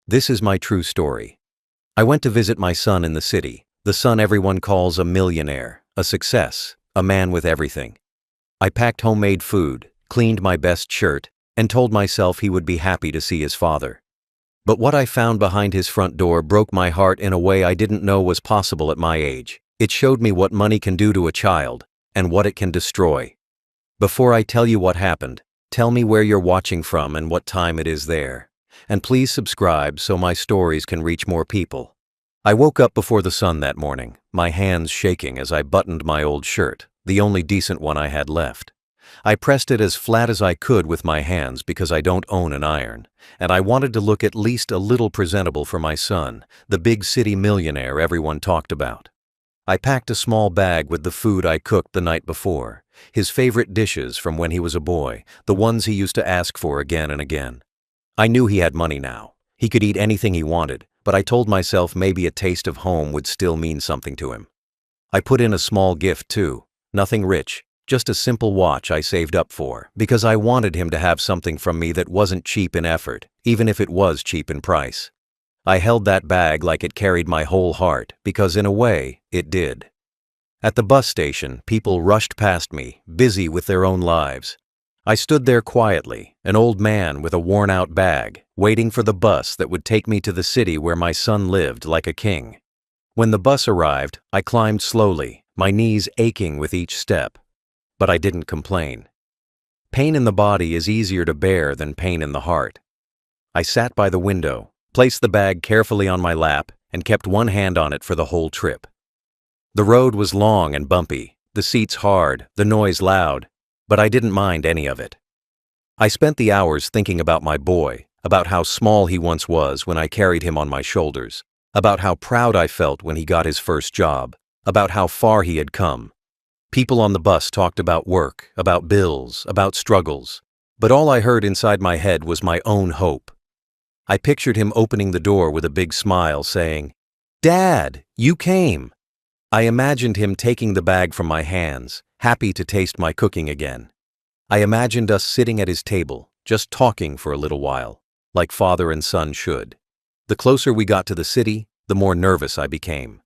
This is my true story. I went to visit my son in the city, the son everyone calls a millionaire, a success, a man with everything. I packed homemade food, cleaned my best shirt, and told myself he would be happy to see his father. But what I found behind his front door broke my heart in a way I didn't know was possible at my age. It showed me what money can do to a child, and what it can destroy. Before I tell you what happened, tell me where you're watching from and what time it is there. And please subscribe so my stories can reach more people. I woke up before the sun that morning, my hands shaking as I buttoned my old shirt, the only decent one I had left. I pressed it as flat as I could with my hands because I don't own an iron, and I wanted to look at least a little presentable for my son, the big city millionaire everyone talked about. I packed a small bag with the food I cooked the night before, his favorite dishes from when he was a boy, the ones he used to ask for again and again. I knew he had money now. He could eat anything he wanted, but I told myself maybe a taste of home would still mean something to him. I put in a small gift too, nothing rich, just a simple watch I saved up for, because I wanted him to have something from me that wasn't cheap in effort, even if it was cheap in price. I held that bag like it carried my whole heart, because in a way, it did. At the bus station, people rushed past me, busy with their own lives. I stood there quietly, an old man with a worn-out bag, waiting for the bus that would take me to the city where my son lived like a king. When the bus arrived, I climbed slowly, my knees aching with each step. But I didn't complain. Pain in the body is easier to bear than pain in the heart. I sat by the window, placed the bag carefully on my lap, and kept one hand on it for the whole trip. The road was long and bumpy, the seats hard, the noise loud, but I didn't mind any of it. I spent the hours thinking about my boy, about how small he once was when I carried him on my shoulders, about how proud I felt when he got his first job, about how far he had come. People on the bus talked about work, about bills, about struggles, but all I heard inside my head was my own hope. I pictured him opening the door with a big smile, saying, "Dad, you came." I imagined him taking the bag from my hands, happy to taste my cooking again. I imagined us sitting at his table, just talking for a little while, like father and son should. The closer we got to the city, the more nervous I became.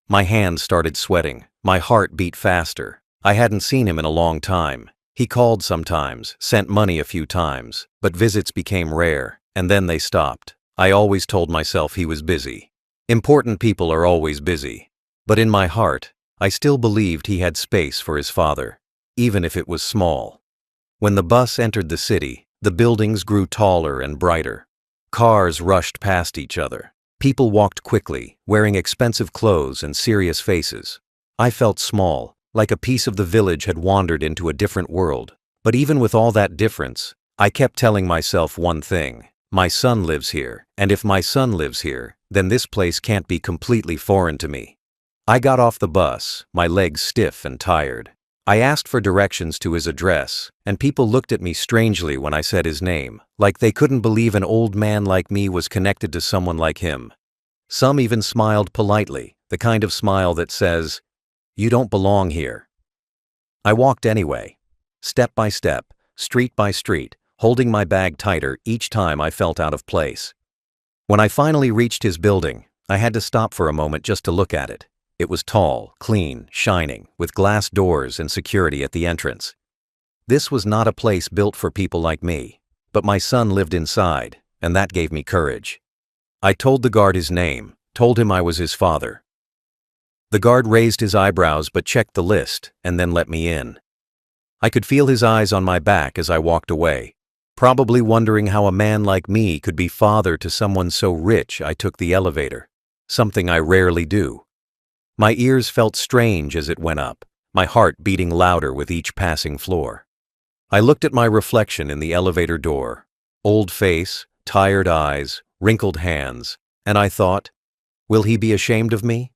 My hands started sweating, my heart beat faster. I hadn't seen him in a long time. He called sometimes, sent money a few times, but visits became rare, and then they stopped. I always told myself he was busy. Important people are always busy. But in my heart, I still believed he had space for his father, even if it was small. When the bus entered the city, the buildings grew taller and brighter. Cars rushed past each other. People walked quickly, wearing expensive clothes and serious faces. I felt small, like a piece of the village had wandered into a different world. But even with all that difference, I kept telling myself one thing: my son lives here, and if my son lives here, then this place can't be completely foreign to me. I got off the bus, my legs stiff and tired. I asked for directions to his address, and people looked at me strangely when I said his name, like they couldn't believe an old man like me was connected to someone like him. Some even smiled politely, the kind of smile that says, "You don't belong here." I walked anyway, step by step, street by street, holding my bag tighter each time I felt out of place. When I finally reached his building, I had to stop for a moment just to look at it. It was tall, clean, shining, with glass doors and security at the entrance. This was not a place built for people like me, but my son lived inside, and that gave me courage. I told the guard his name, told him I was his father. The guard raised his eyebrows but checked the list and then let me in. I could feel his eyes on my back as I walked away, probably wondering how a man like me could be father to someone so rich. I took the elevator, something I rarely do. My ears felt strange as it went up, my heart beating louder with each passing floor. I looked at my reflection in the elevator door, old face, tired eyes, wrinkled hands, and I thought, will he be ashamed of me?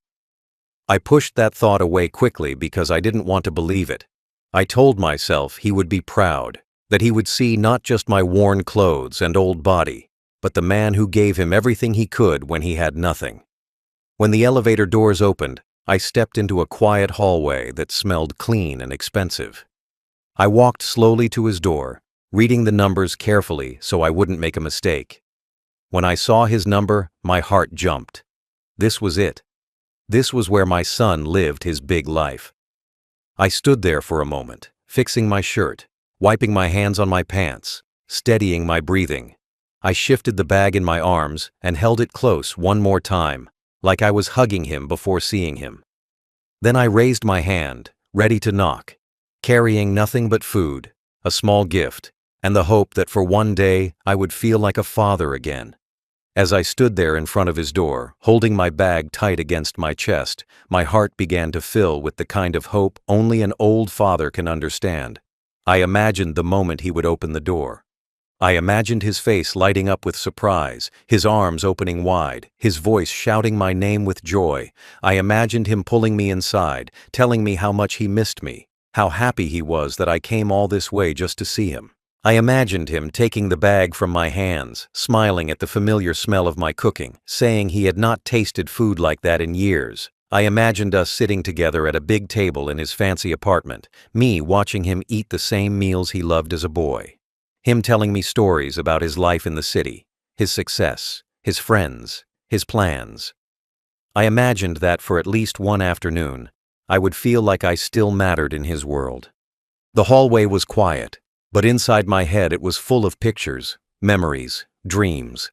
I pushed that thought away quickly because I didn't want to believe it. I told myself he would be proud, that he would see not just my worn clothes and old body, but the man who gave him everything he could when he had nothing. When the elevator doors opened, I stepped into a quiet hallway that smelled clean and expensive. I walked slowly to his door, reading the numbers carefully so I wouldn't make a mistake. When I saw his number, my heart jumped. This was it. This was where my son lived his big life. I stood there for a moment, fixing my shirt, wiping my hands on my pants, steadying my breathing. I shifted the bag in my arms and held it close one more time, like I was hugging him before seeing him. Then I raised my hand, ready to knock, carrying nothing but food, a small gift, and the hope that for one day I would feel like a father again. As I stood there in front of his door, holding my bag tight against my chest, my heart began to fill with the kind of hope only an old father can understand. I imagined the moment he would open the door. I imagined his face lighting up with surprise, his arms opening wide, his voice shouting my name with joy. I imagined him pulling me inside, telling me how much he missed me, how happy he was that I came all this way just to see him. I imagined him taking the bag from my hands, smiling at the familiar smell of my cooking, saying he had not tasted food like that in years. I imagined us sitting together at a big table in his fancy apartment, me watching him eat the same meals he loved as a boy. Him telling me stories about his life in the city, his success, his friends, his plans. I imagined that for at least one afternoon, I would feel like I still mattered in his world. The hallway was quiet, but inside my head it was full of pictures, memories, dreams.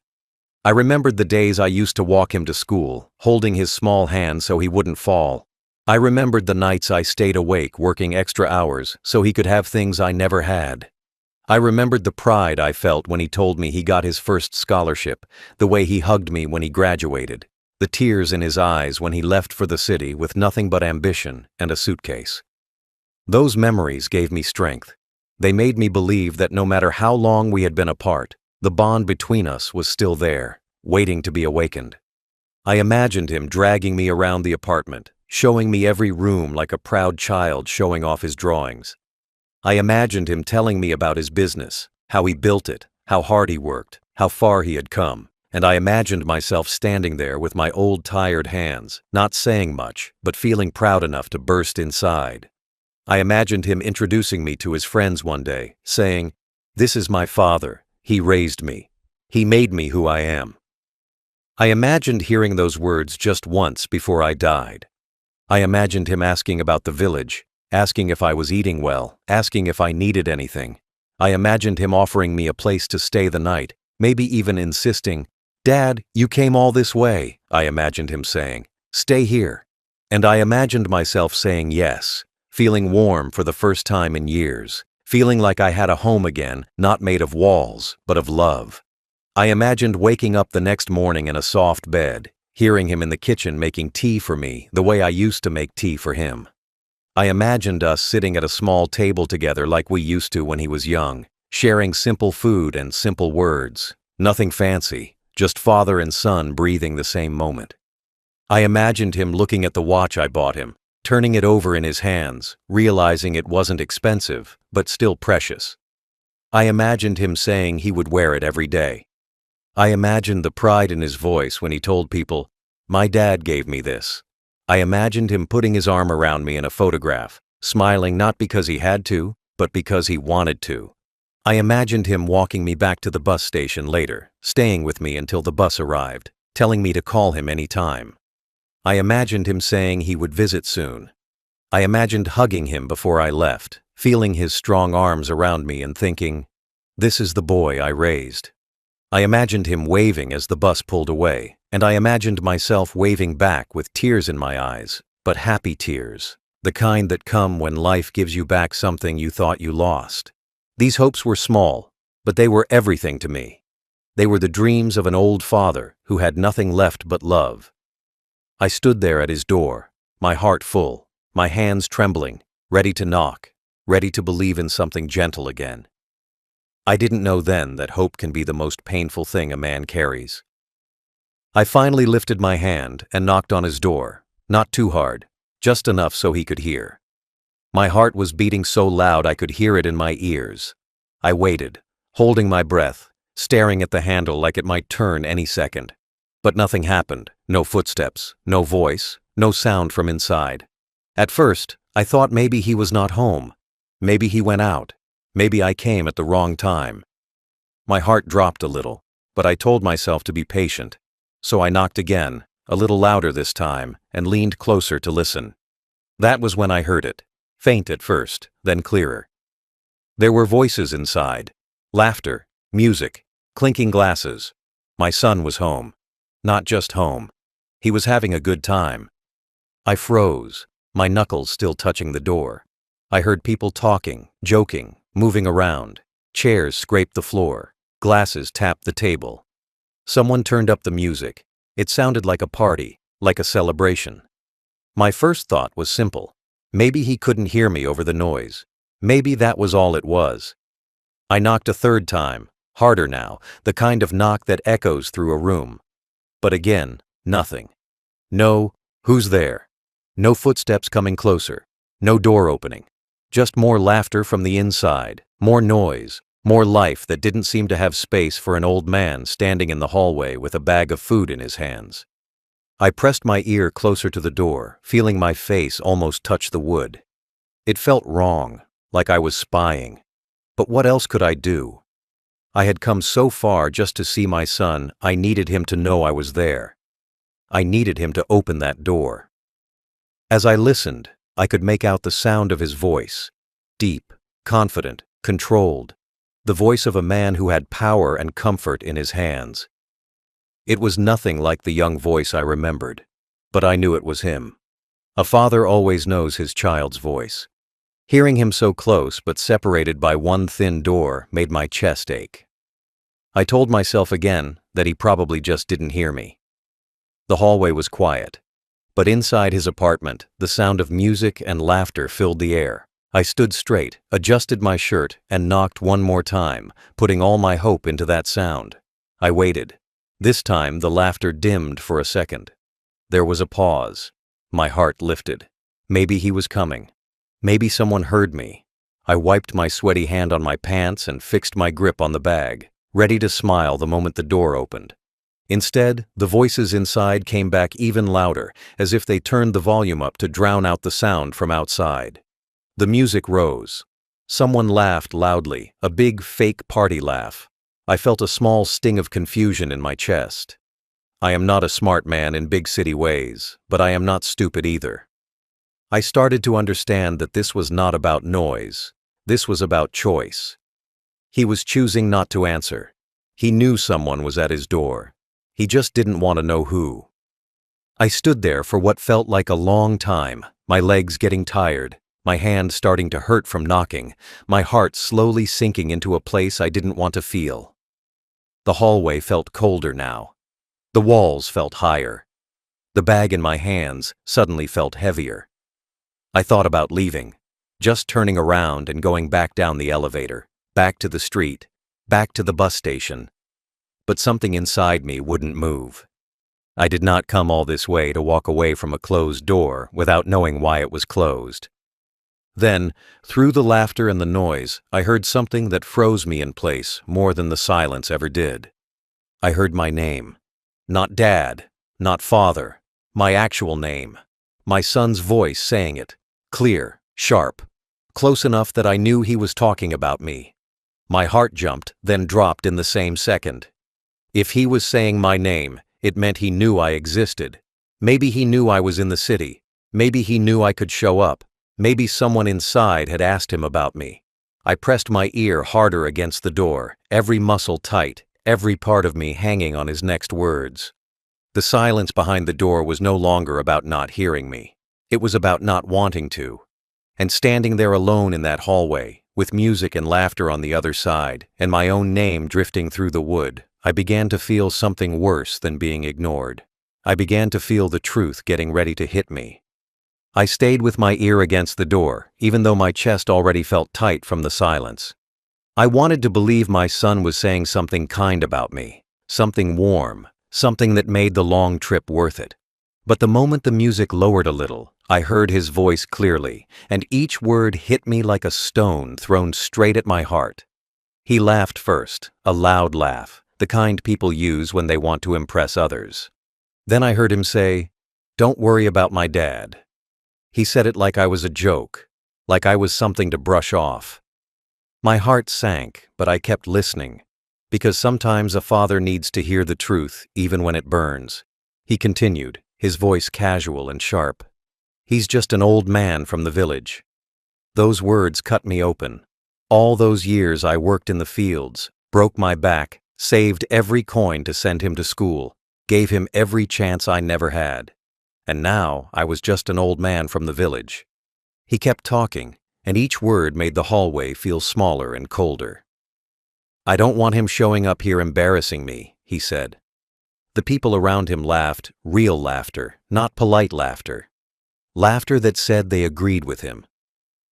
I remembered the days I used to walk him to school, holding his small hand so he wouldn't fall. I remembered the nights I stayed awake working extra hours so he could have things I never had. I remembered the pride I felt when he told me he got his first scholarship, the way he hugged me when he graduated, the tears in his eyes when he left for the city with nothing but ambition and a suitcase. Those memories gave me strength. They made me believe that no matter how long we had been apart, the bond between us was still there, waiting to be awakened. I imagined him dragging me around the apartment, showing me every room like a proud child showing off his drawings. I imagined him telling me about his business, how he built it, how hard he worked, how far he had come, and I imagined myself standing there with my old tired hands, not saying much, but feeling proud enough to burst inside. I imagined him introducing me to his friends one day, saying, "This is my father, he raised me. He made me who I am." I imagined hearing those words just once before I died. I imagined him asking about the village, asking if I was eating well, asking if I needed anything. I imagined him offering me a place to stay the night, maybe even insisting, "Dad, you came all this way," I imagined him saying, "Stay here." And I imagined myself saying yes, feeling warm for the first time in years, feeling like I had a home again, not made of walls, but of love. I imagined waking up the next morning in a soft bed, hearing him in the kitchen making tea for me the way I used to make tea for him. I imagined us sitting at a small table together like we used to when he was young, sharing simple food and simple words, nothing fancy, just father and son breathing the same moment. I imagined him looking at the watch I bought him, turning it over in his hands, realizing it wasn't expensive, but still precious. I imagined him saying he would wear it every day. I imagined the pride in his voice when he told people, "My dad gave me this." I imagined him putting his arm around me in a photograph, smiling not because he had to, but because he wanted to. I imagined him walking me back to the bus station later, staying with me until the bus arrived, telling me to call him any time. I imagined him saying he would visit soon. I imagined hugging him before I left, feeling his strong arms around me and thinking, "This is the boy I raised." I imagined him waving as the bus pulled away, and I imagined myself waving back with tears in my eyes, but happy tears, the kind that come when life gives you back something you thought you lost. These hopes were small, but they were everything to me. They were the dreams of an old father who had nothing left but love. I stood there at his door, my heart full, my hands trembling, ready to knock, ready to believe in something gentle again. I didn't know then that hope can be the most painful thing a man carries. I finally lifted my hand and knocked on his door, not too hard, just enough so he could hear. My heart was beating so loud I could hear it in my ears. I waited, holding my breath, staring at the handle like it might turn any second. But nothing happened, no footsteps, no voice, no sound from inside. At first, I thought maybe he was not home. Maybe he went out. Maybe I came at the wrong time. My heart dropped a little, but I told myself to be patient. So I knocked again, a little louder this time, and leaned closer to listen. That was when I heard it. Faint at first, then clearer. There were voices inside. Laughter, music, clinking glasses. My son was home. Not just home. He was having a good time. I froze, my knuckles still touching the door. I heard people talking, joking, moving around. Chairs scraped the floor. Glasses tapped the table. Someone turned up the music. It sounded like a party, like a celebration. My first thought was simple. Maybe he couldn't hear me over the noise. Maybe that was all it was. I knocked a third time, harder now, the kind of knock that echoes through a room. But again, nothing. No, who's there? No footsteps coming closer. No door opening. Just more laughter from the inside, more noise, more life that didn't seem to have space for an old man standing in the hallway with a bag of food in his hands. I pressed my ear closer to the door, feeling my face almost touch the wood. It felt wrong, like I was spying. But what else could I do? I had come so far just to see my son. I needed him to know I was there. I needed him to open that door. As I listened, I could make out the sound of his voice. Deep, confident, controlled. The voice of a man who had power and comfort in his hands. It was nothing like the young voice I remembered, but I knew it was him. A father always knows his child's voice. Hearing him so close but separated by one thin door made my chest ache. I told myself again that he probably just didn't hear me. The hallway was quiet, but inside his apartment, the sound of music and laughter filled the air. I stood straight, adjusted my shirt, and knocked one more time, putting all my hope into that sound. I waited. This time the laughter dimmed for a second. There was a pause. My heart lifted. Maybe he was coming. Maybe someone heard me. I wiped my sweaty hand on my pants and fixed my grip on the bag, ready to smile the moment the door opened. Instead, the voices inside came back even louder, as if they turned the volume up to drown out the sound from outside. The music rose. Someone laughed loudly, a big fake party laugh. I felt a small sting of confusion in my chest. I am not a smart man in big city ways, but I am not stupid either. I started to understand that this was not about noise. This was about choice. He was choosing not to answer. He knew someone was at his door. He just didn't want to know who. I stood there for what felt like a long time, my legs getting tired, my hand starting to hurt from knocking, my heart slowly sinking into a place I didn't want to feel. The hallway felt colder now. The walls felt higher. The bag in my hands suddenly felt heavier. I thought about leaving, just turning around and going back down the elevator, back to the street, back to the bus station. But something inside me wouldn't move. I did not come all this way to walk away from a closed door without knowing why it was closed. Then, through the laughter and the noise, I heard something that froze me in place more than the silence ever did. I heard my name. Not Dad, not Father, my actual name. My son's voice saying it, clear, sharp, close enough that I knew he was talking about me. My heart jumped, then dropped in the same second. If he was saying my name, it meant he knew I existed. Maybe he knew I was in the city. Maybe he knew I could show up. Maybe someone inside had asked him about me. I pressed my ear harder against the door, every muscle tight, every part of me hanging on his next words. The silence behind the door was no longer about not hearing me. It was about not wanting to. And standing there alone in that hallway, with music and laughter on the other side, and my own name drifting through the wood, I began to feel something worse than being ignored. I began to feel the truth getting ready to hit me. I stayed with my ear against the door, even though my chest already felt tight from the silence. I wanted to believe my son was saying something kind about me, something warm, something that made the long trip worth it. But the moment the music lowered a little, I heard his voice clearly, and each word hit me like a stone thrown straight at my heart. He laughed first, a loud laugh, the kind people use when they want to impress others. Then I heard him say, "Don't worry about my dad." He said it like I was a joke, like I was something to brush off. My heart sank, but I kept listening. Because sometimes a father needs to hear the truth, even when it burns. He continued, his voice casual and sharp. He's just an old man from the village. Those words cut me open. All those years I worked in the fields, broke my back, saved every coin to send him to school, gave him every chance I never had. And now I was just an old man from the village. He kept talking, and each word made the hallway feel smaller and colder. I don't want him showing up here embarrassing me, he said. The people around him laughed, real laughter, not polite laughter. Laughter that said they agreed with him.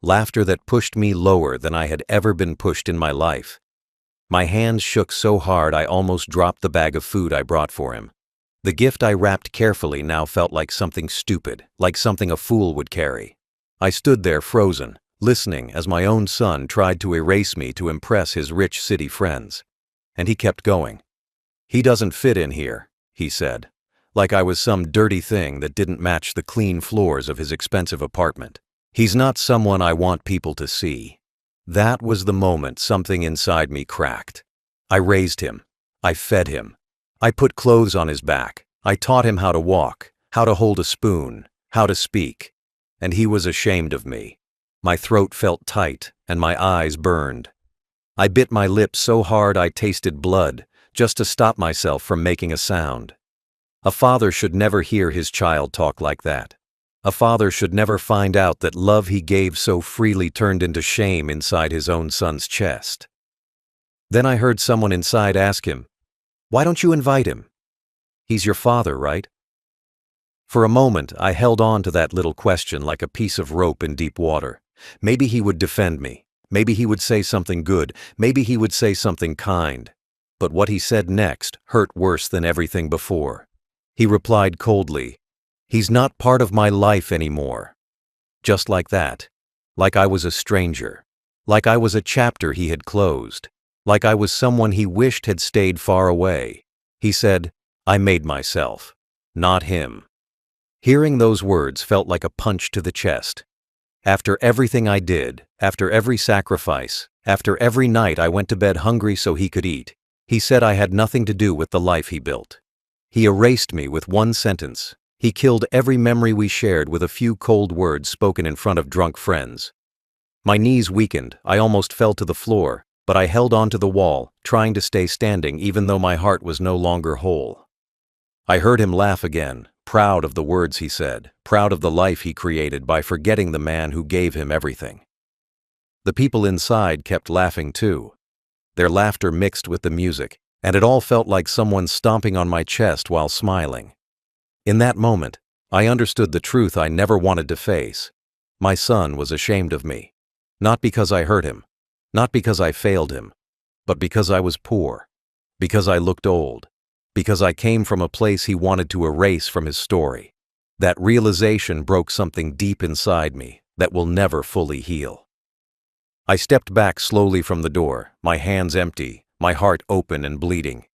Laughter that pushed me lower than I had ever been pushed in my life. My hands shook so hard I almost dropped the bag of food I brought for him. The gift I wrapped carefully now felt like something stupid, like something a fool would carry. I stood there frozen, listening as my own son tried to erase me to impress his rich city friends. And he kept going. He doesn't fit in here, he said, like I was some dirty thing that didn't match the clean floors of his expensive apartment. He's not someone I want people to see. That was the moment something inside me cracked. I raised him. I fed him. I put clothes on his back. I taught him how to walk, how to hold a spoon, how to speak. And he was ashamed of me. My throat felt tight and my eyes burned. I bit my lip so hard I tasted blood, just to stop myself from making a sound. A father should never hear his child talk like that. A father should never find out that love he gave so freely turned into shame inside his own son's chest. Then I heard someone inside ask him, "Why don't you invite him? He's your father, right?" For a moment, I held on to that little question like a piece of rope in deep water. Maybe he would defend me. Maybe he would say something good. Maybe he would say something kind. But what he said next hurt worse than everything before. He replied coldly, "He's not part of my life anymore." Just like that. Like I was a stranger. Like I was a chapter he had closed. Like I was someone he wished had stayed far away. He said, "I made myself, not him." Hearing those words felt like a punch to the chest. After everything I did, after every sacrifice, after every night I went to bed hungry so he could eat, he said I had nothing to do with the life he built. He erased me with one sentence. He killed every memory we shared with a few cold words spoken in front of drunk friends. My knees weakened, I almost fell to the floor, but I held on to the wall, trying to stay standing even though my heart was no longer whole. I heard him laugh again, proud of the words he said, proud of the life he created by forgetting the man who gave him everything. The people inside kept laughing too. Their laughter mixed with the music, and it all felt like someone stomping on my chest while smiling. In that moment, I understood the truth I never wanted to face. My son was ashamed of me. Not because I hurt him, not because I failed him, but because I was poor, because I looked old, because I came from a place he wanted to erase from his story. That realization broke something deep inside me that will never fully heal. I stepped back slowly from the door, my hands empty, my heart open and bleeding.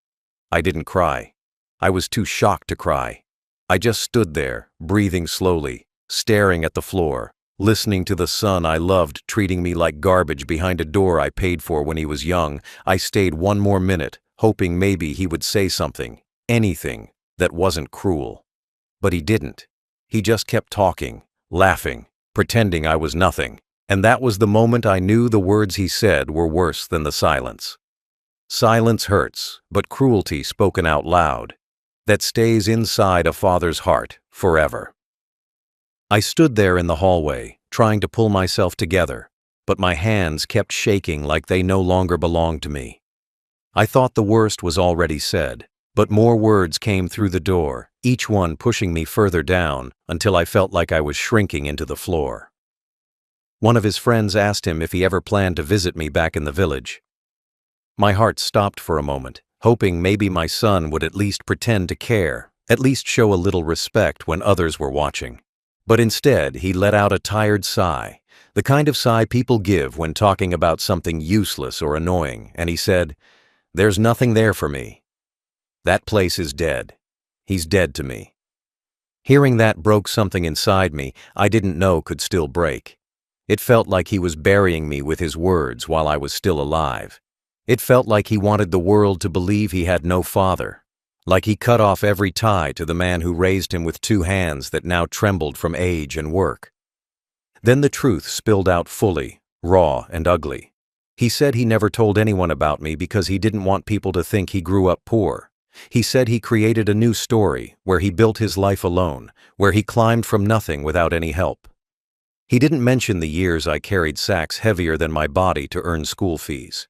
I didn't cry. I was too shocked to cry. I just stood there, breathing slowly, staring at the floor, listening to the son I loved treating me like garbage behind a door I paid for when he was young. I stayed one more minute, hoping maybe he would say something, anything, that wasn't cruel. But he didn't. He just kept talking, laughing, pretending I was nothing. And that was the moment I knew the words he said were worse than the silence. Silence hurts, but cruelty spoken out loud, that stays inside a father's heart forever. I stood there in the hallway, trying to pull myself together, but my hands kept shaking like they no longer belonged to me. I thought the worst was already said, but more words came through the door, each one pushing me further down until I felt like I was shrinking into the floor. One of his friends asked him if he ever planned to visit me back in the village. My heart stopped for a moment, hoping maybe my son would at least pretend to care, at least show a little respect when others were watching. But instead, he let out a tired sigh, the kind of sigh people give when talking about something useless or annoying, and he said, "There's nothing there for me. That place is dead. He's dead to me." Hearing that broke something inside me I didn't know could still break. It felt like he was burying me with his words while I was still alive. It felt like he wanted the world to believe he had no father, like he cut off every tie to the man who raised him with two hands that now trembled from age and work. Then the truth spilled out fully, raw and ugly. He said he never told anyone about me because he didn't want people to think he grew up poor. He said he created a new story where he built his life alone, where he climbed from nothing without any help. He didn't mention the years I carried sacks heavier than my body to earn school fees.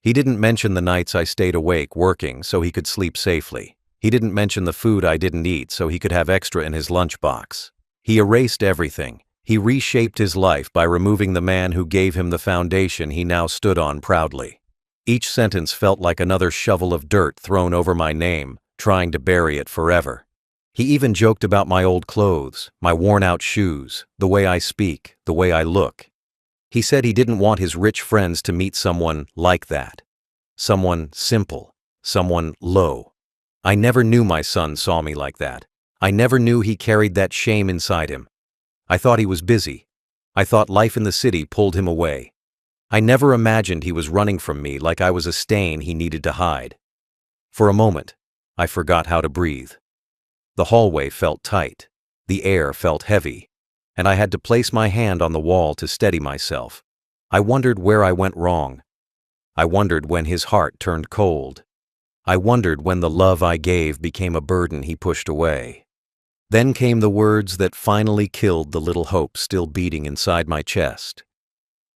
He didn't mention the nights I stayed awake working so he could sleep safely. He didn't mention the food I didn't eat so he could have extra in his lunchbox. He erased everything. He reshaped his life by removing the man who gave him the foundation he now stood on proudly. Each sentence felt like another shovel of dirt thrown over my name, trying to bury it forever. He even joked about my old clothes, my worn-out shoes, the way I speak, the way I look. He said he didn't want his rich friends to meet someone like that. Someone simple, someone low. I never knew my son saw me like that. I never knew he carried that shame inside him. I thought he was busy. I thought life in the city pulled him away. I never imagined he was running from me like I was a stain he needed to hide. For a moment, I forgot how to breathe. The hallway felt tight. The air felt heavy. And I had to place my hand on the wall to steady myself. I wondered where I went wrong. I wondered when his heart turned cold. I wondered when the love I gave became a burden he pushed away. Then came the words that finally killed the little hope still beating inside my chest.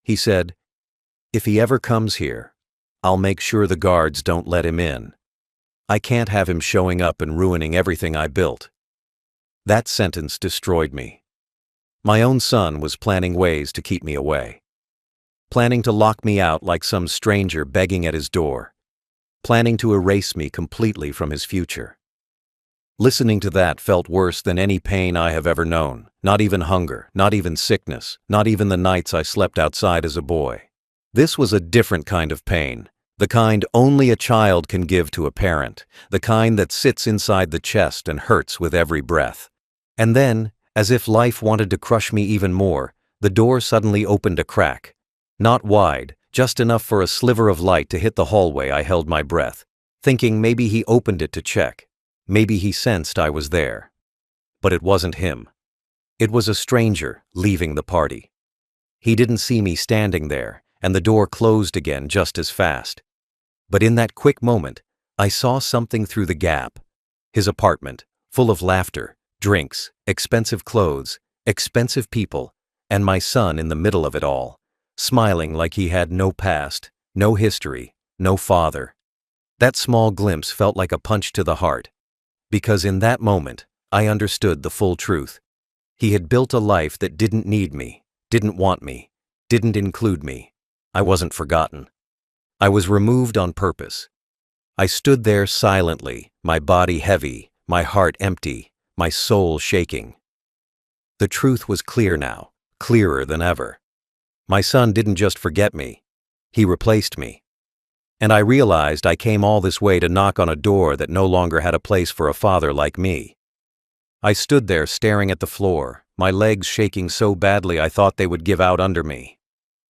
He said, "If he ever comes here, I'll make sure the guards don't let him in. I can't have him showing up and ruining everything I built." That sentence destroyed me. My own son was planning ways to keep me away. Planning to lock me out like some stranger begging at his door. Planning to erase me completely from his future. Listening to that felt worse than any pain I have ever known. Not even hunger, not even sickness, not even the nights I slept outside as a boy. This was a different kind of pain. The kind only a child can give to a parent. The kind that sits inside the chest and hurts with every breath. And then, as if life wanted to crush me even more, the door suddenly opened a crack. Not wide, just enough for a sliver of light to hit the hallway. I held my breath, thinking maybe he opened it to check. Maybe he sensed I was there. But it wasn't him. It was a stranger leaving the party. He didn't see me standing there, and the door closed again just as fast. But in that quick moment, I saw something through the gap. His apartment, full of laughter, drinks, expensive clothes, expensive people, and my son in the middle of it all, smiling like he had no past, no history, no father. That small glimpse felt like a punch to the heart. Because in that moment, I understood the full truth. He had built a life that didn't need me, didn't want me, didn't include me. I wasn't forgotten. I was removed on purpose. I stood there silently, my body heavy, my heart empty, my soul shaking. The truth was clear now, clearer than ever. My son didn't just forget me. He replaced me. And I realized I came all this way to knock on a door that no longer had a place for a father like me. I stood there staring at the floor, my legs shaking so badly I thought they would give out under me.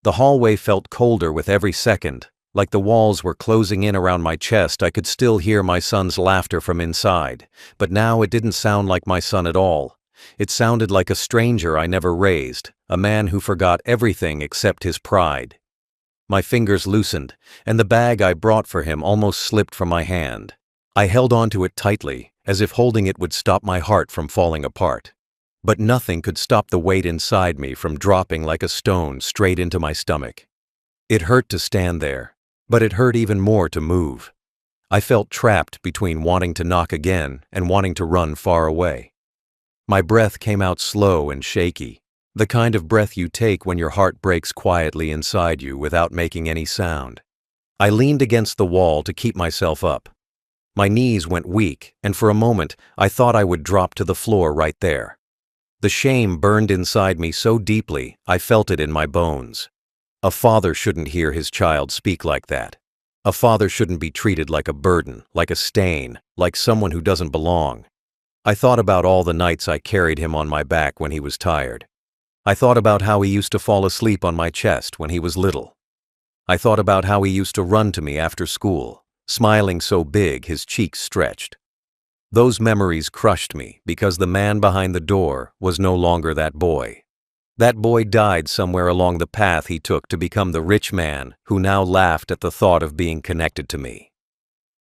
The hallway felt colder with every second, like the walls were closing in around my chest. I could still hear my son's laughter from inside, but now it didn't sound like my son at all. It sounded like a stranger I never raised, a man who forgot everything except his pride. My fingers loosened, and the bag I brought for him almost slipped from my hand. I held onto it tightly, as if holding it would stop my heart from falling apart. But nothing could stop the weight inside me from dropping like a stone straight into my stomach. It hurt to stand there, but it hurt even more to move. I felt trapped between wanting to knock again and wanting to run far away. My breath came out slow and shaky. The kind of breath you take when your heart breaks quietly inside you without making any sound. I leaned against the wall to keep myself up. My knees went weak, and for a moment I thought I would drop to the floor right there. The shame burned inside me so deeply I felt it in my bones. A father shouldn't hear his child speak like that. A father shouldn't be treated like a burden, like a stain, like someone who doesn't belong. I thought about all the nights I carried him on my back when he was tired. I thought about how he used to fall asleep on my chest when he was little. I thought about how he used to run to me after school, smiling so big his cheeks stretched. Those memories crushed me because the man behind the door was no longer that boy. That boy died somewhere along the path he took to become the rich man who now laughed at the thought of being connected to me.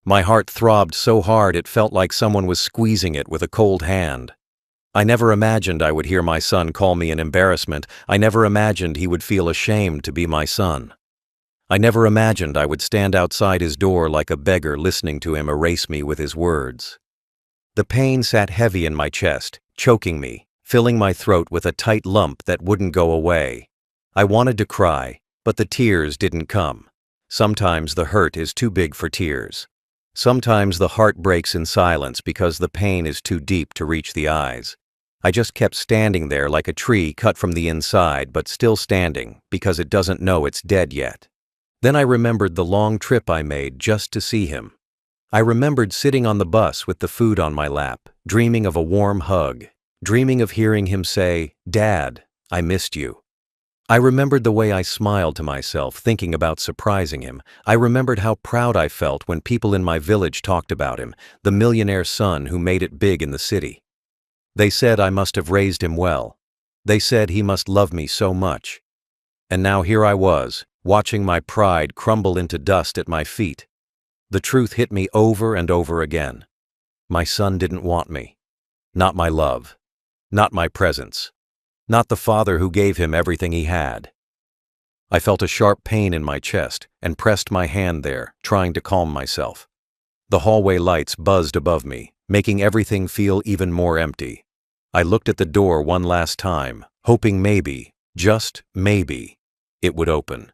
My heart throbbed so hard it felt like someone was squeezing it with a cold hand. I never imagined I would hear my son call me an embarrassment. I never imagined he would feel ashamed to be my son. I never imagined I would stand outside his door like a beggar listening to him erase me with his words. The pain sat heavy in my chest, choking me, filling my throat with a tight lump that wouldn't go away. I wanted to cry, but the tears didn't come. Sometimes the hurt is too big for tears. Sometimes the heart breaks in silence because the pain is too deep to reach the eyes. I just kept standing there like a tree cut from the inside but still standing because it doesn't know it's dead yet. Then I remembered the long trip I made just to see him. I remembered sitting on the bus with the food on my lap, dreaming of a warm hug, dreaming of hearing him say, "Dad, I missed you." I remembered the way I smiled to myself thinking about surprising him. I remembered how proud I felt when people in my village talked about him, the millionaire son who made it big in the city. They said I must have raised him well. They said he must love me so much. And now here I was, watching my pride crumble into dust at my feet. The truth hit me over and over again. My son didn't want me. Not my love. Not my presence. Not the father who gave him everything he had. I felt a sharp pain in my chest and pressed my hand there, trying to calm myself. The hallway lights buzzed above me, making everything feel even more empty. I looked at the door one last time, hoping maybe, just maybe, it would open.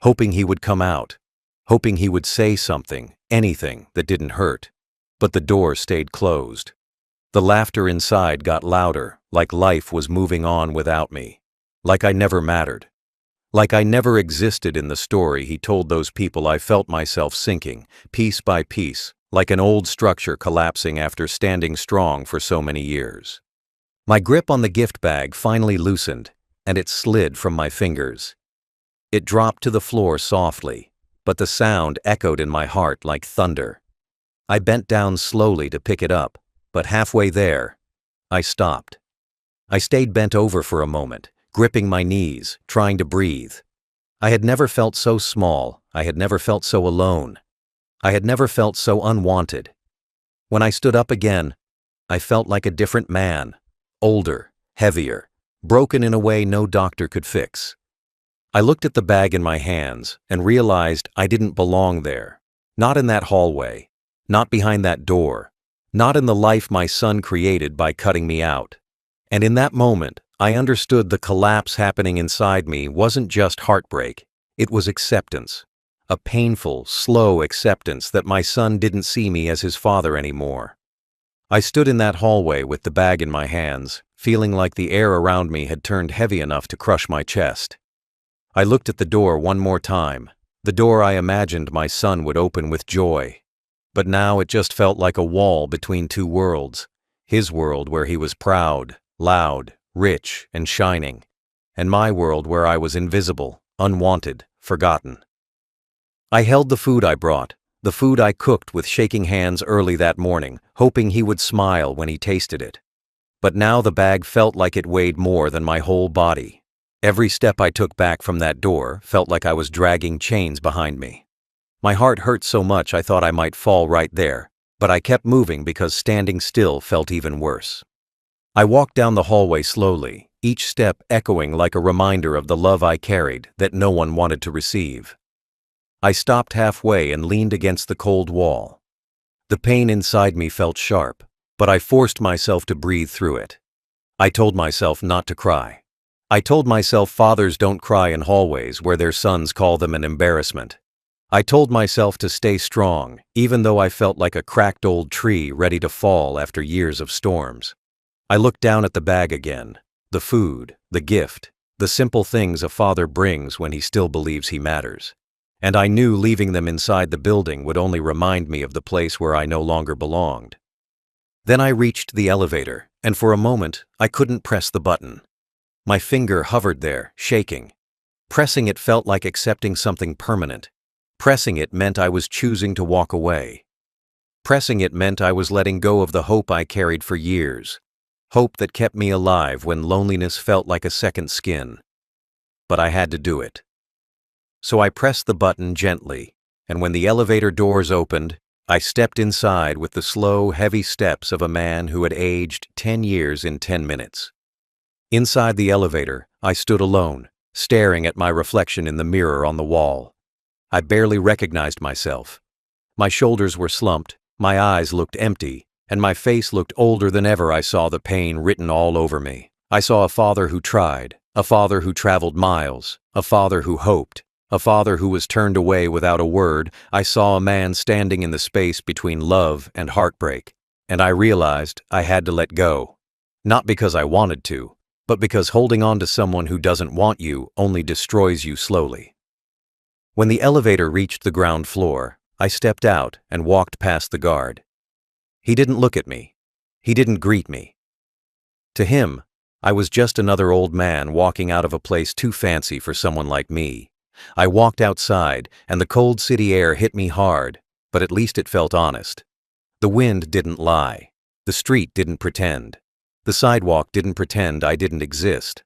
Hoping he would come out. Hoping he would say something, anything that didn't hurt. But the door stayed closed. The laughter inside got louder, like life was moving on without me. Like I never mattered. Like I never existed in the story he told those people. I felt myself sinking, piece by piece, like an old structure collapsing after standing strong for so many years. My grip on the gift bag finally loosened, and it slid from my fingers. It dropped to the floor softly, but the sound echoed in my heart like thunder. I bent down slowly to pick it up, but halfway there, I stopped. I stayed bent over for a moment, gripping my knees, trying to breathe. I had never felt so small. I had never felt so alone. I had never felt so unwanted. When I stood up again, I felt like a different man, older, heavier, broken in a way no doctor could fix. I looked at the bag in my hands and realized I didn't belong there. Not in that hallway, not behind that door, not in the life my son created by cutting me out. And in that moment, I understood the collapse happening inside me wasn't just heartbreak, it was acceptance. A painful, slow acceptance that my son didn't see me as his father anymore. I stood in that hallway with the bag in my hands, feeling like the air around me had turned heavy enough to crush my chest. I looked at the door one more time, the door I imagined my son would open with joy. But now it just felt like a wall between two worlds. His world where he was proud, loud, rich, and shining, and my world where I was invisible, unwanted, forgotten. I held the food I brought, the food I cooked with shaking hands early that morning, hoping he would smile when he tasted it. But now the bag felt like it weighed more than my whole body. Every step I took back from that door felt like I was dragging chains behind me. My heart hurt so much I thought I might fall right there, but I kept moving because standing still felt even worse. I walked down the hallway slowly, each step echoing like a reminder of the love I carried that no one wanted to receive. I stopped halfway and leaned against the cold wall. The pain inside me felt sharp, but I forced myself to breathe through it. I told myself not to cry. I told myself fathers don't cry in hallways where their sons call them an embarrassment. I told myself to stay strong, even though I felt like a cracked old tree ready to fall after years of storms. I looked down at the bag again, the food, the gift, the simple things a father brings when he still believes he matters. And I knew leaving them inside the building would only remind me of the place where I no longer belonged. Then I reached the elevator, and for a moment I couldn't press the button. My finger hovered there, shaking. Pressing it felt like accepting something permanent. Pressing it meant I was choosing to walk away. Pressing it meant I was letting go of the hope I carried for years. Hope that kept me alive when loneliness felt like a second skin. But I had to do it. So I pressed the button gently, and when the elevator doors opened, I stepped inside with the slow, heavy steps of a man who had aged 10 years in 10 minutes. Inside the elevator, I stood alone, staring at my reflection in the mirror on the wall. I barely recognized myself. My shoulders were slumped, my eyes looked empty, and my face looked older than ever. I saw the pain written all over me. I saw a father who tried, a father who traveled miles, a father who hoped, a father who was turned away without a word. I saw a man standing in the space between love and heartbreak, and I realized I had to let go. Not because I wanted to, but because holding on to someone who doesn't want you only destroys you slowly. When the elevator reached the ground floor, I stepped out and walked past the guard. He didn't look at me. He didn't greet me. To him, I was just another old man walking out of a place too fancy for someone like me. I walked outside, and the cold city air hit me hard, but at least it felt honest. The wind didn't lie. The street didn't pretend. The sidewalk didn't pretend I didn't exist.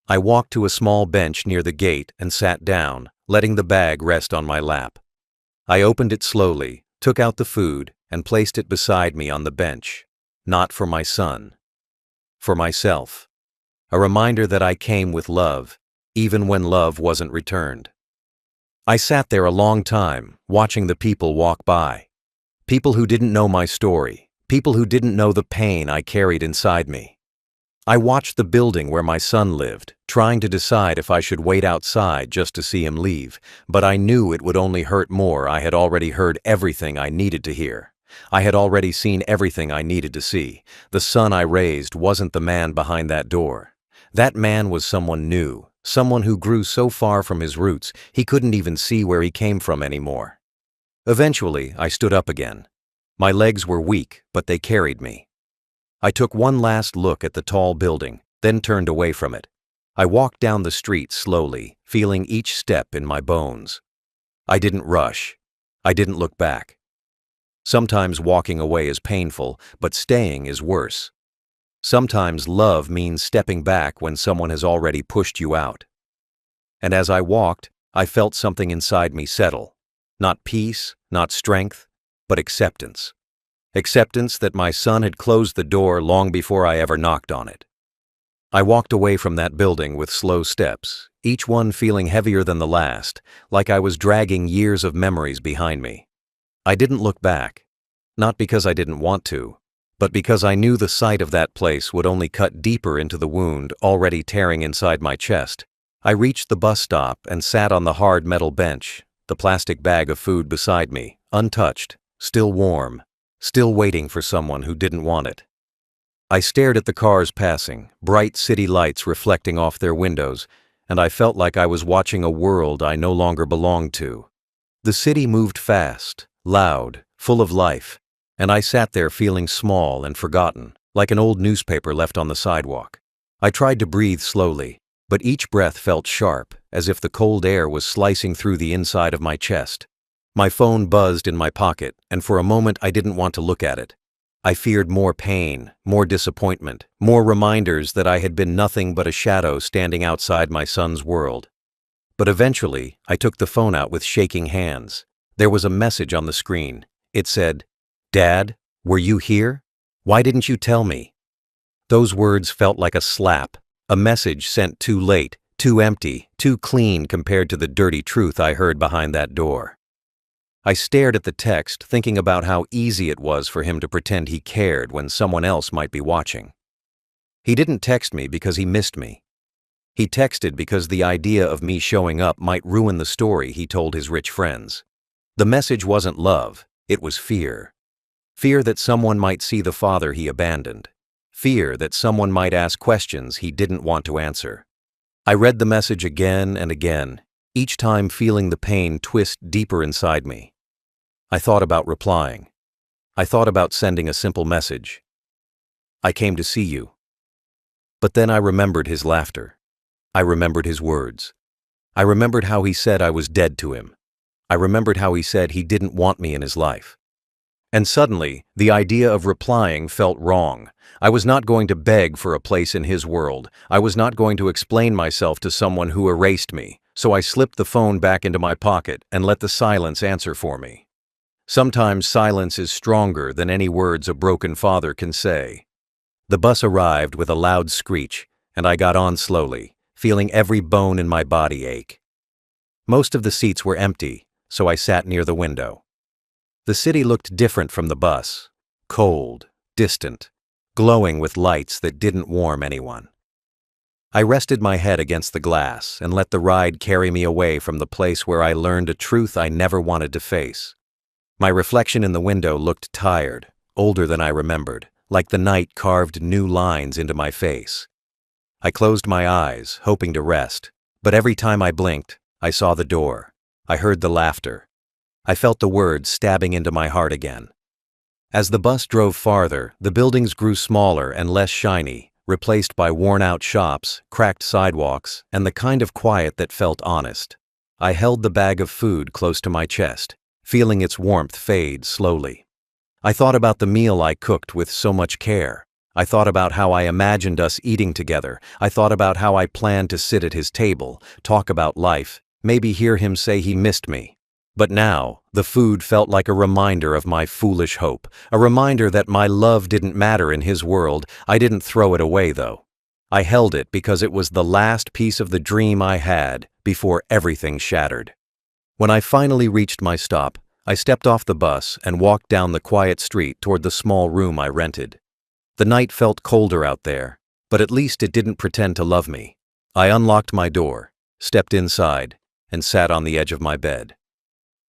I walked to a small bench near the gate and sat down, letting the bag rest on my lap. I opened it slowly, took out the food, and placed it beside me on the bench. Not for my son. For myself. A reminder that I came with love, even when love wasn't returned. I sat there a long time, watching the people walk by. People who didn't know my story. People who didn't know the pain I carried inside me. I watched the building where my son lived, trying to decide if I should wait outside just to see him leave, but I knew it would only hurt more. I had already heard everything I needed to hear. I had already seen everything I needed to see. The son I raised wasn't the man behind that door. That man was someone new, someone who grew so far from his roots he couldn't even see where he came from anymore. Eventually, I stood up again. My legs were weak, but they carried me. I took one last look at the tall building, then turned away from it. I walked down the street slowly, feeling each step in my bones. I didn't rush. I didn't look back. Sometimes walking away is painful, but staying is worse. Sometimes love means stepping back when someone has already pushed you out. And as I walked, I felt something inside me settle. Not peace, not strength, but acceptance. Acceptance that my son had closed the door long before I ever knocked on it. I walked away from that building with slow steps, each one feeling heavier than the last, like I was dragging years of memories behind me. I didn't look back, not because I didn't want to, but because I knew the sight of that place would only cut deeper into the wound already tearing inside my chest. I reached the bus stop and sat on the hard metal bench, the plastic bag of food beside me, untouched, still warm, still waiting for someone who didn't want it. I stared at the cars passing, bright city lights reflecting off their windows, and I felt like I was watching a world I no longer belonged to. The city moved fast, loud, full of life, and I sat there feeling small and forgotten, like an old newspaper left on the sidewalk. I tried to breathe slowly, but each breath felt sharp, as if the cold air was slicing through the inside of my chest. My phone buzzed in my pocket, and for a moment I didn't want to look at it. I feared more pain, more disappointment, more reminders that I had been nothing but a shadow standing outside my son's world. But eventually, I took the phone out with shaking hands. There was a message on the screen. It said, "Dad, were you here? Why didn't you tell me?" Those words felt like a slap, a message sent too late, too empty, too clean compared to the dirty truth I heard behind that door. I stared at the text, thinking about how easy it was for him to pretend he cared when someone else might be watching. He didn't text me because he missed me. He texted because the idea of me showing up might ruin the story he told his rich friends. The message wasn't love, it was fear. Fear that someone might see the father he abandoned. Fear that someone might ask questions he didn't want to answer. I read the message again and again, each time feeling the pain twist deeper inside me. I thought about replying. I thought about sending a simple message. "I came to see you." But then I remembered his laughter. I remembered his words. I remembered how he said I was dead to him. I remembered how he said he didn't want me in his life. And suddenly, the idea of replying felt wrong. I was not going to beg for a place in his world. I was not going to explain myself to someone who erased me. So I slipped the phone back into my pocket and let the silence answer for me. Sometimes silence is stronger than any words a broken father can say. The bus arrived with a loud screech, and I got on slowly, feeling every bone in my body ache. Most of the seats were empty, so I sat near the window. The city looked different from the bus, cold, distant, glowing with lights that didn't warm anyone. I rested my head against the glass and let the ride carry me away from the place where I learned a truth I never wanted to face. My reflection in the window looked tired, older than I remembered, like the night carved new lines into my face. I closed my eyes, hoping to rest, but every time I blinked, I saw the door. I heard the laughter. I felt the words stabbing into my heart again. As the bus drove farther, the buildings grew smaller and less shiny, replaced by worn-out shops, cracked sidewalks, and the kind of quiet that felt honest. I held the bag of food close to my chest, feeling its warmth fade slowly. I thought about the meal I cooked with so much care. I thought about how I imagined us eating together. I thought about how I planned to sit at his table, talk about life, maybe hear him say he missed me. But now, the food felt like a reminder of my foolish hope, a reminder that my love didn't matter in his world. I didn't throw it away, though. I held it because it was the last piece of the dream I had before everything shattered. When I finally reached my stop, I stepped off the bus and walked down the quiet street toward the small room I rented. The night felt colder out there, but at least it didn't pretend to love me. I unlocked my door, stepped inside, and sat on the edge of my bed.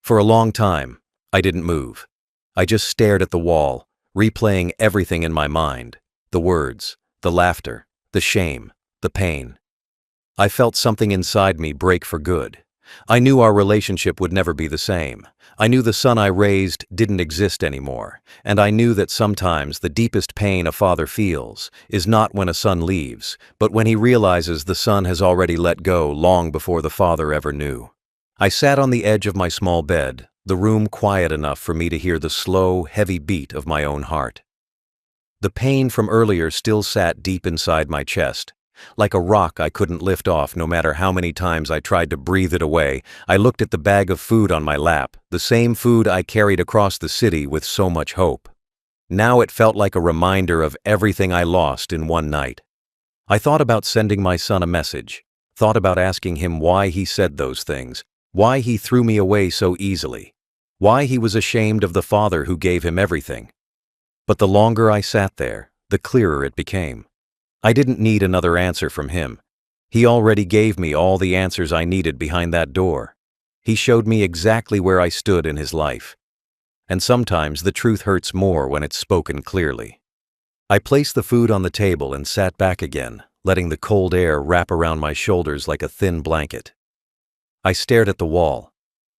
For a long time, I didn't move. I just stared at the wall, replaying everything in my mind, the words, the laughter, the shame, the pain. I felt something inside me break for good. I knew our relationship would never be the same. I knew the son I raised didn't exist anymore, and I knew that sometimes the deepest pain a father feels is not when a son leaves, but when he realizes the son has already let go long before the father ever knew. I sat on the edge of my small bed, the room quiet enough for me to hear the slow, heavy beat of my own heart. The pain from earlier still sat deep inside my chest. Like a rock I couldn't lift off no matter how many times I tried to breathe it away. I looked at the bag of food on my lap, the same food I carried across the city with so much hope. Now it felt like a reminder of everything I lost in one night. I thought about sending my son a message, thought about asking him why he said those things, why he threw me away so easily, why he was ashamed of the father who gave him everything. But the longer I sat there, the clearer it became. I didn't need another answer from him. He already gave me all the answers I needed behind that door. He showed me exactly where I stood in his life. And sometimes the truth hurts more when it's spoken clearly. I placed the food on the table and sat back again, letting the cold air wrap around my shoulders like a thin blanket. I stared at the wall,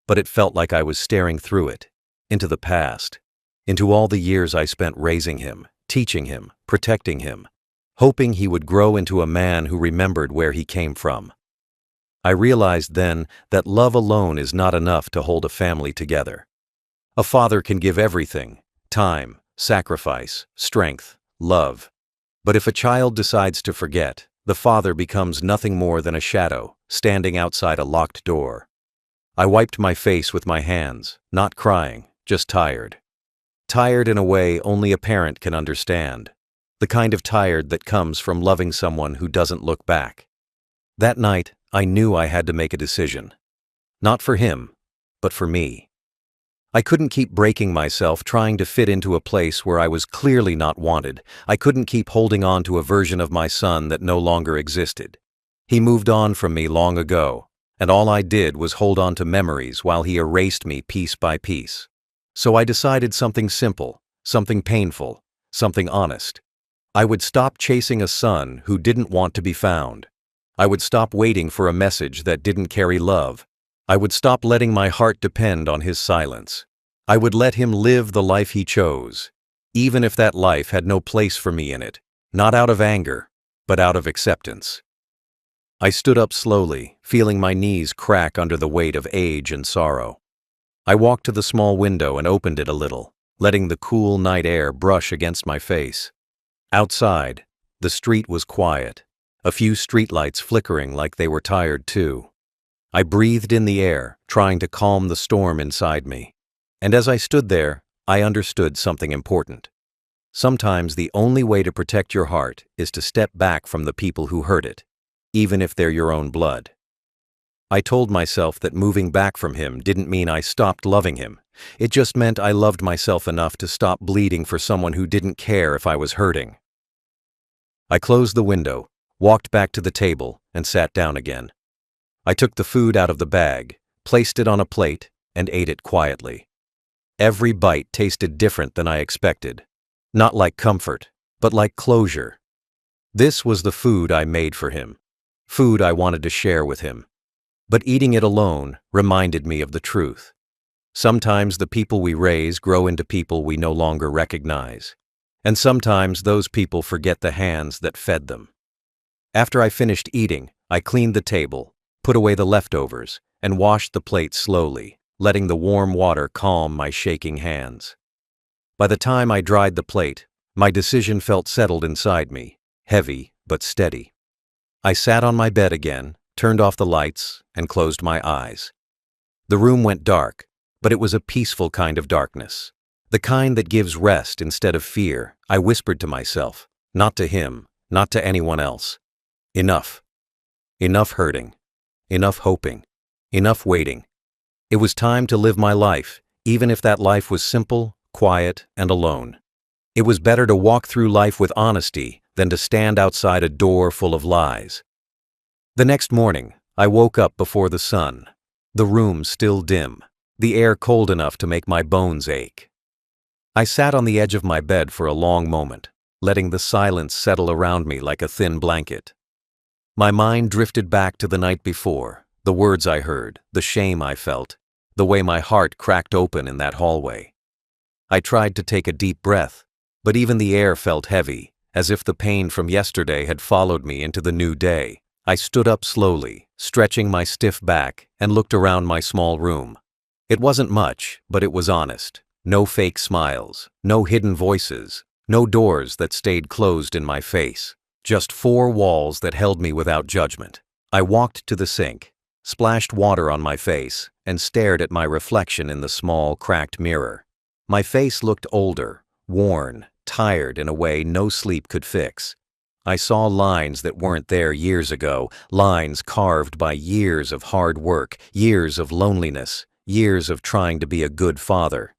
but it felt like I was staring through it, into the past, into all the years I spent raising him, teaching him, protecting him, hoping he would grow into a man who remembered where he came from. I realized then that love alone is not enough to hold a family together. A father can give everything: time, sacrifice, strength, love. But if a child decides to forget, the father becomes nothing more than a shadow, standing outside a locked door. I wiped my face with my hands, not crying, just tired. Tired in a way only a parent can understand. The kind of tired that comes from loving someone who doesn't look back. That night, I knew I had to make a decision. Not for him, but for me. I couldn't keep breaking myself trying to fit into a place where I was clearly not wanted. I couldn't keep holding on to a version of my son that no longer existed. He moved on from me long ago, and all I did was hold on to memories while he erased me piece by piece. So I decided something simple, something painful, something honest. I would stop chasing a son who didn't want to be found. I would stop waiting for a message that didn't carry love. I would stop letting my heart depend on his silence. I would let him live the life he chose, even if that life had no place for me in it, not out of anger, but out of acceptance. I stood up slowly, feeling my knees crack under the weight of age and sorrow. I walked to the small window and opened it a little, letting the cool night air brush against my face. Outside, the street was quiet, a few streetlights flickering like they were tired too. I breathed in the air, trying to calm the storm inside me. And as I stood there, I understood something important. Sometimes the only way to protect your heart is to step back from the people who hurt it, even if they're your own blood. I told myself that moving back from him didn't mean I stopped loving him. It just meant I loved myself enough to stop bleeding for someone who didn't care if I was hurting. I closed the window, walked back to the table, and sat down again. I took the food out of the bag, placed it on a plate, and ate it quietly. Every bite tasted different than I expected. Not like comfort, but like closure. This was the food I made for him. Food I wanted to share with him. But eating it alone reminded me of the truth. Sometimes the people we raise grow into people we no longer recognize. And sometimes those people forget the hands that fed them. After I finished eating, I cleaned the table, put away the leftovers, and washed the plate slowly, letting the warm water calm my shaking hands. By the time I dried the plate, my decision felt settled inside me, heavy but steady. I sat on my bed again, turned off the lights, and closed my eyes. The room went dark, but it was a peaceful kind of darkness. The kind that gives rest instead of fear. I whispered to myself, not to him, not to anyone else. Enough. Enough hurting. Enough hoping. Enough waiting. It was time to live my life, even if that life was simple, quiet, and alone. It was better to walk through life with honesty than to stand outside a door full of lies. The next morning, I woke up before the sun. The room still dim, the air cold enough to make my bones ache. I sat on the edge of my bed for a long moment, letting the silence settle around me like a thin blanket. My mind drifted back to the night before, the words I heard, the shame I felt, the way my heart cracked open in that hallway. I tried to take a deep breath, but even the air felt heavy, as if the pain from yesterday had followed me into the new day. I stood up slowly, stretching my stiff back, and looked around my small room. It wasn't much, but it was honest. No fake smiles, no hidden voices, no doors that stayed closed in my face. Just 4 walls that held me without judgment. I walked to the sink, splashed water on my face, and stared at my reflection in the small, cracked mirror. My face looked older, worn, tired in a way no sleep could fix. I saw lines that weren't there years ago, lines carved by years of hard work, years of loneliness, years of trying to be a good father.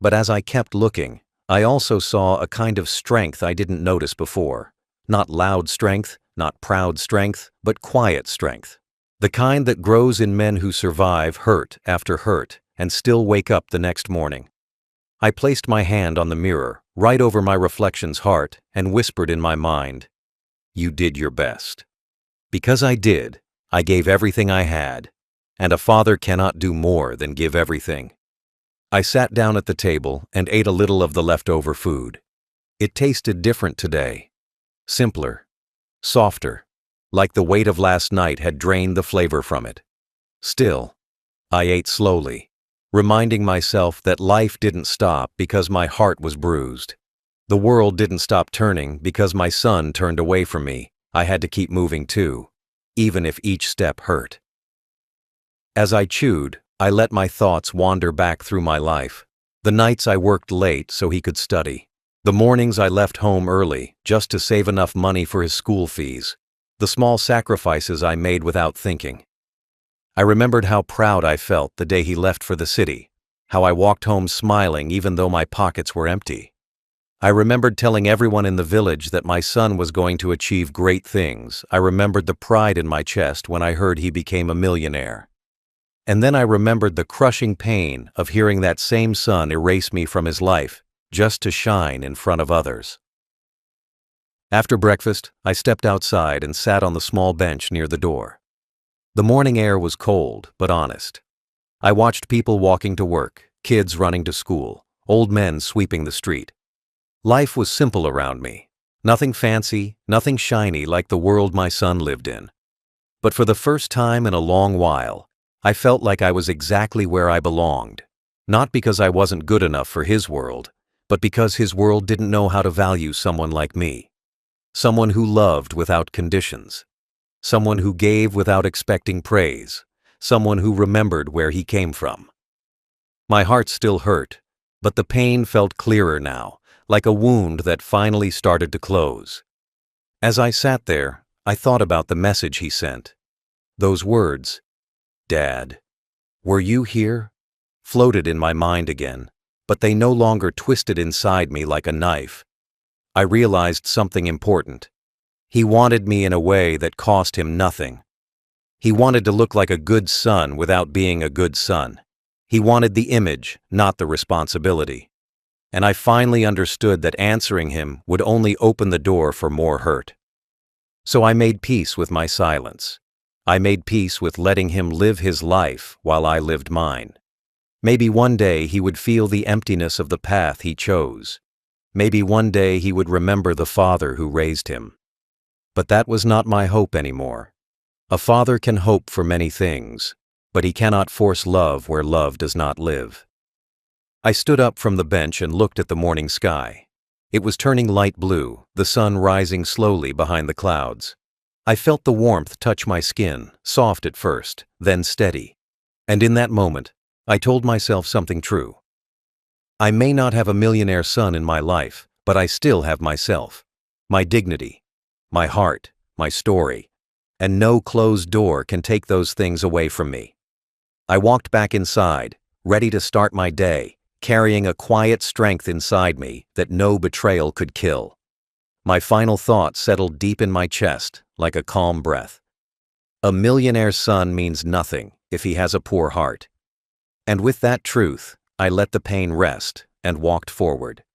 But as I kept looking, I also saw a kind of strength I didn't notice before. Not loud strength, not proud strength, but quiet strength. The kind that grows in men who survive hurt after hurt and still wake up the next morning. I placed my hand on the mirror, right over my reflection's heart, and whispered in my mind, "You did your best." Because I did, I gave everything I had, and a father cannot do more than give everything. I sat down at the table and ate a little of the leftover food. It tasted different today. Simpler, softer, like the weight of last night had drained the flavor from it. Still, I ate slowly, reminding myself that life didn't stop because my heart was bruised. The world didn't stop turning because my son turned away from me. I had to keep moving too, even if each step hurt. As I chewed, I let my thoughts wander back through my life. The nights I worked late so he could study. The mornings I left home early just to save enough money for his school fees. The small sacrifices I made without thinking. I remembered how proud I felt the day he left for the city, how I walked home smiling even though my pockets were empty. I remembered telling everyone in the village that my son was going to achieve great things. I remembered the pride in my chest when I heard he became a millionaire. And then I remembered the crushing pain of hearing that same son erase me from his life just to shine in front of others. After breakfast, I stepped outside and sat on the small bench near the door. The morning air was cold but honest. I watched people walking to work, kids running to school, old men sweeping the street. Life was simple around me. Nothing fancy, nothing shiny like the world my son lived in. But for the first time in a long while, I felt like I was exactly where I belonged. Not because I wasn't good enough for his world, but because his world didn't know how to value someone like me. Someone who loved without conditions. Someone who gave without expecting praise. Someone who remembered where he came from. My heart still hurt, but the pain felt clearer now, like a wound that finally started to close. As I sat there, I thought about the message he sent. Those words, "Dad, were you here?" floated in my mind again, but they no longer twisted inside me like a knife. I realized something important. He wanted me in a way that cost him nothing. He wanted to look like a good son without being a good son. He wanted the image, not the responsibility. And I finally understood that answering him would only open the door for more hurt. So I made peace with my silence. I made peace with letting him live his life while I lived mine. Maybe one day he would feel the emptiness of the path he chose. Maybe one day he would remember the father who raised him. But that was not my hope anymore. A father can hope for many things, but he cannot force love where love does not live. I stood up from the bench and looked at the morning sky. It was turning light blue, the sun rising slowly behind the clouds. I felt the warmth touch my skin, soft at first, then steady. And in that moment, I told myself something true. I may not have a millionaire son in my life, but I still have myself, my dignity, my heart, my story, and no closed door can take those things away from me. I walked back inside, ready to start my day, carrying a quiet strength inside me that no betrayal could kill. My final thought settled deep in my chest, like a calm breath. A millionaire's son means nothing if he has a poor heart. And with that truth, I let the pain rest and walked forward.